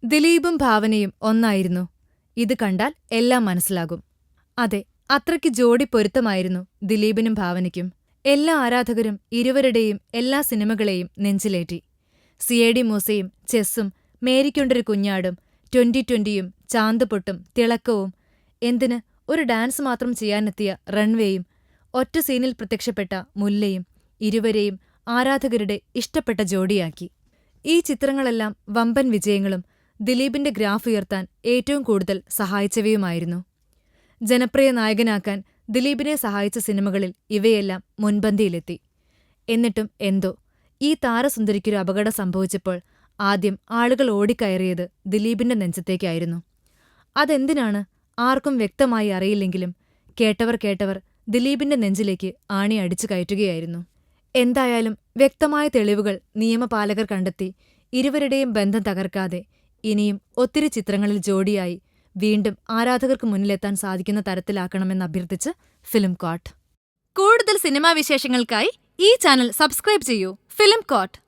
ദിലീപും ഭാവനയും ഒന്നായിരുന്നു. ഇത് കണ്ടാൽ എല്ലാം മനസ്സിലാകും. അതെ, അത്രയ്ക്ക് ജോഡി പൊരുത്തമായിരുന്നു ദിലീപിനും ഭാവനയ്ക്കും. എല്ലാ ആരാധകരും ഇരുവരുടെയും എല്ലാ സിനിമകളെയും നെഞ്ചിലേറ്റി. സിഐഡി മൂസയും ചെസ്സും മേരിക്കൊണ്ടൊരു കുഞ്ഞാടും 2020യും ചാന്തുപൊട്ടും തിളക്കവും, എന്തിന് ഒരു ഡാൻസ് മാത്രം ചെയ്യാനെത്തിയ റൺവേയും ഒറ്റ സീനിൽ പ്രത്യക്ഷപ്പെട്ട മുല്ലയും ഇരുവരെയും ആരാധകരുടെ ഇഷ്ടപ്പെട്ട ജോഡിയാക്കി. ഈ ചിത്രങ്ങളെല്ലാം വമ്പൻ വിജയങ്ങളും ദിലീപിന്റെ ഗ്രാഫ് ഉയർത്താൻ ഏറ്റവും കൂടുതൽ സഹായിച്ചവയുമായിരുന്നു. ജനപ്രിയ നായകനാക്കാൻ ദിലീപിനെ സഹായിച്ച സിനിമകളിൽ ഇവയെല്ലാം മുൻപന്തിയിലെത്തി. എന്നിട്ടും എന്തോ ഈ താരസുന്ദരിക്കൊരു അപകടം സംഭവിച്ചപ്പോൾ ആദ്യം ആളുകൾ ഓടിക്കയറിയത് ദിലീപിന്റെ നെഞ്ചത്തേക്കായിരുന്നു. അതെന്തിനാണ് ആർക്കും വ്യക്തമായി അറിയില്ലെങ്കിലും കേട്ടവർ ദിലീപിന്റെ നെഞ്ചിലേക്ക് ആണി അടിച്ചു കയറ്റുകയായിരുന്നു. എന്തായാലും വ്യക്തമായ തെളിവുകൾ നിയമപാലകർ കണ്ടെത്തി ഇരുവരുടെയും ബന്ധം തകർക്കാതെ ഇനിയും ഒത്തിരി ചിത്രങ്ങളിൽ ജോഡിയായി വീണ്ടും ആരാധകർക്ക് മുന്നിലെത്താൻ സാധിക്കുന്ന തരത്തിലാക്കണമെന്നഭ്യർത്ഥിച്ച് ഫിലിം കോട്ട്. കൂടുതൽ സിനിമാ വിശേഷങ്ങൾക്കായി ഈ ചാനൽ സബ്സ്ക്രൈബ് ചെയ്യൂ. Film coat.